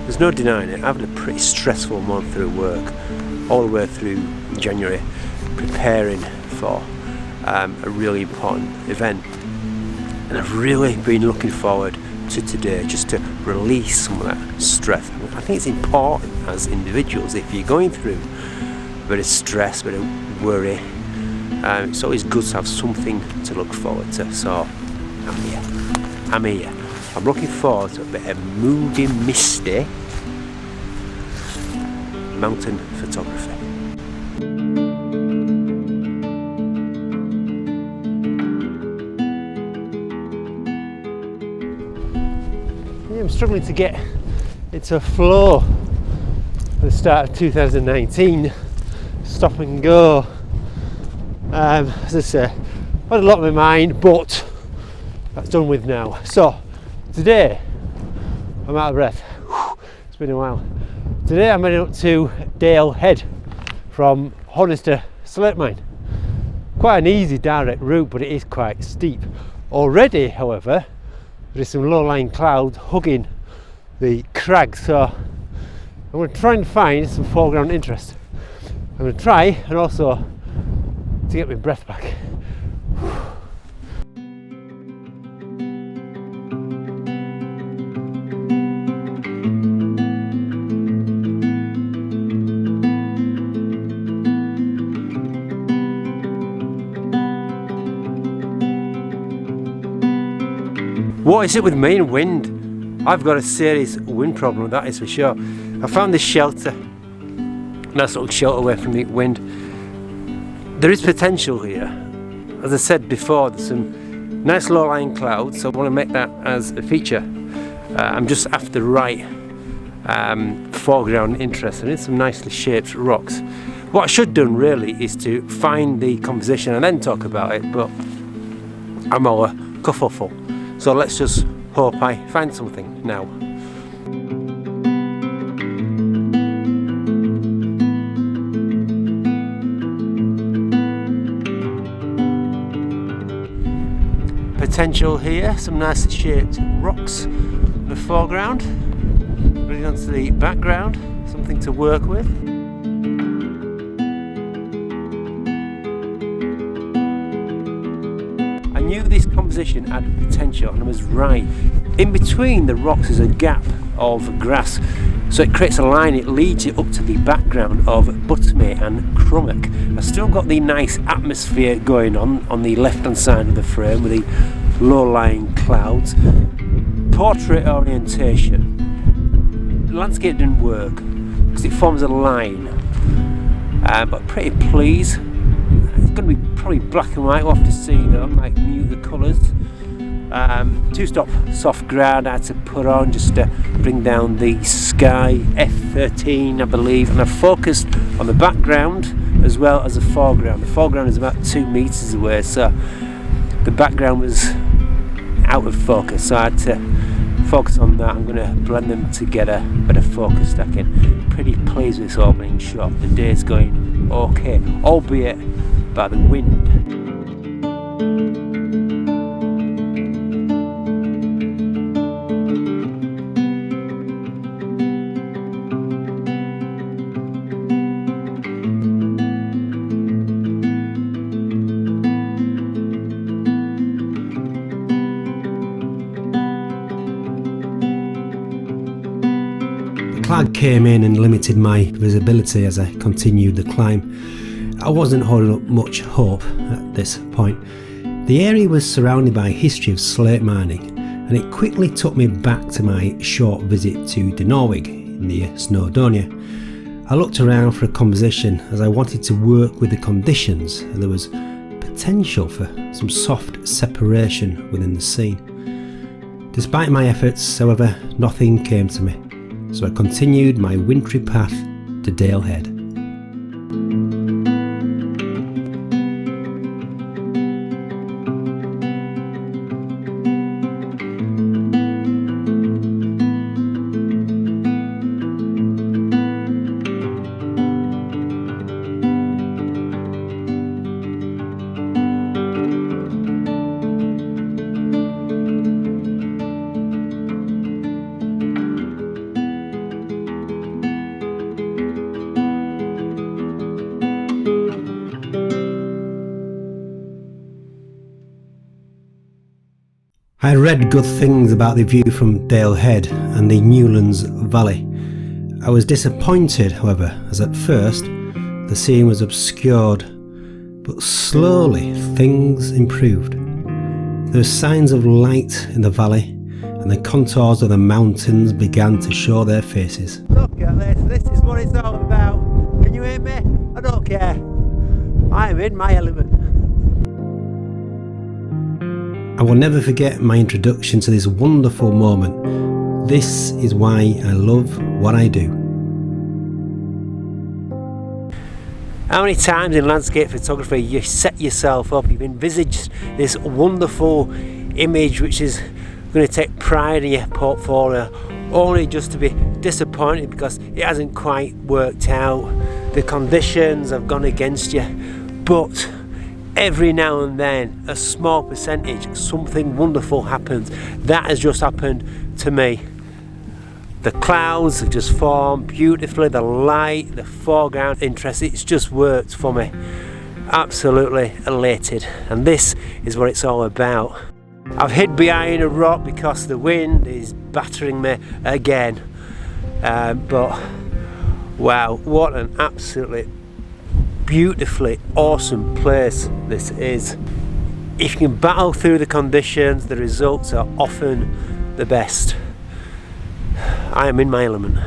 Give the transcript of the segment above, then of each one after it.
There's no denying it. I've had a pretty stressful month through work, all the way through January, preparing for a really important event. And I've really been looking forward to today, just to release some of that stress. I think it's important as individuals, if you're going through a bit of stress, a bit of worry, it's always good to have something to look forward to. So I'm here. I'm looking forward to a bit of moody, misty mountain photography. Yeah, I'm struggling to get into a flow at the start of 2019. Stop and go. As I say, I had a lot on my mind, but that's done with now. So today, I'm out of breath. It's been a while. Today I'm heading up to Dale Head from Honister slate mine. Quite an easy direct route, but it is quite steep. Already, however, there is some low-lying clouds hugging the crag, so I'm going to try and find some foreground interest. I'm going to try and also to get my breath back. What is it with me and wind? I've got a serious wind problem, that is for sure. I found this shelter, nice little shelter away from the wind. There is potential here. As I said before, there's some nice low-lying clouds, so I want to make that as a feature. I'm just after the right foreground interest, and in some nicely shaped rocks. What I should have done really is to find the composition and then talk about it, but I'm all a kerfuffle. So let's just hope I find something now. Potential here, some nicely shaped rocks in the foreground. Moving on to the background, something to work with. I knew this composition had potential, and I was right. In between the rocks is a gap of grass, so it creates a line, it leads it up to the background of Buttermate and Crummock. I've still got the nice atmosphere going on the left hand side of the frame with the low-lying clouds. Portrait orientation. The landscape didn't work because it forms a line, but pretty pleased. It's going to be probably black and white. We'll have to see though. I might mute the colours. Two-stop soft ground I had to put on just to bring down the sky. F13 I believe, and I've focused on the background as well as the foreground. The foreground is about 2 meters away, so the background was out of focus, so I had to focus on that. I'm going to blend them together, better focus stacking. Pretty pleased with this opening shot. The day's going okay, albeit by the wind. The cloud came in and limited my visibility as I continued the climb. I wasn't holding up much hope at this point. The area was surrounded by a history of slate mining, and it quickly took me back to my short visit to Norwig near Snowdonia. I looked around for a composition as I wanted to work with the conditions, and there was potential for some soft separation within the scene. Despite my efforts, however, nothing came to me, so I continued my wintry path to Dale Head. I read good things about the view from Dale Head and the Newlands Valley. I was disappointed, however, as at first the scene was obscured, but slowly things improved. There were signs of light in the valley, and the contours of the mountains began to show their faces. Look at this is what it's all about. Can you hear me? I don't care. I am in my element. I will never forget my introduction to this wonderful moment. This is why I love what I do. How many times in landscape photography you set yourself up, you've envisaged this wonderful image which is going to take pride in your portfolio, only just to be disappointed because it hasn't quite worked out, the conditions have gone against you. But every now and then, a small percentage, something wonderful happens. That has just happened to me. The clouds have just formed beautifully, the light, the foreground interest, it's just worked for me. Absolutely elated, and this is what it's all about. I've hid behind a rock because the wind is battering me again, but wow, what an absolutely beautifully awesome place this is. If you can battle through the conditions, the results are often the best. I am in my element.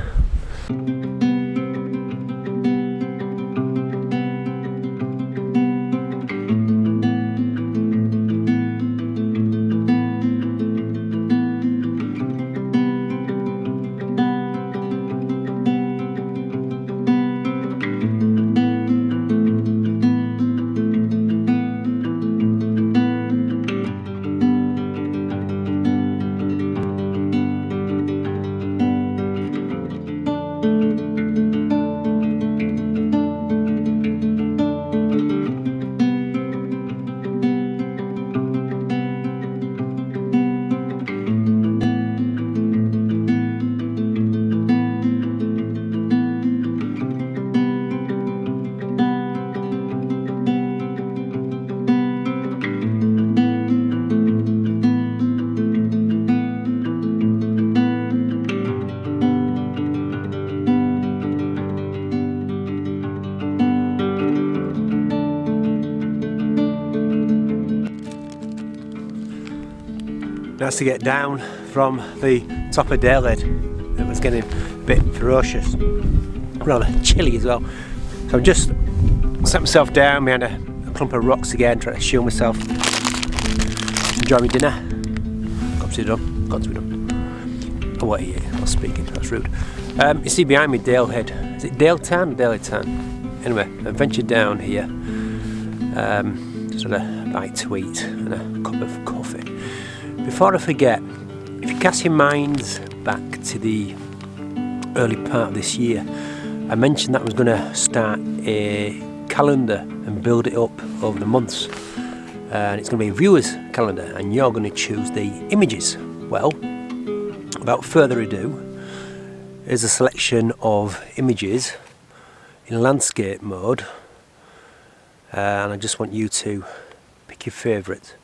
Nice to get down from the top of Dale Head. It was getting a bit ferocious, rather chilly as well. So I've just sat myself down behind a clump of rocks again, trying to chill myself, enjoy my dinner. Got to be done. Oh, what are you? I was speaking, that's rude. You see behind me Dale Head. Is it Dale Town? Dale Town. Anyway, I ventured down here, just had a bite to eat and a cup of coffee. Before I forget, if you cast your minds back to the early part of this year, I mentioned that I was going to start a calendar and build it up over the months. And it's going to be a viewer's calendar, and you're going to choose the images. Well, without further ado, here's a selection of images in landscape mode, and I just want you to pick your favourite.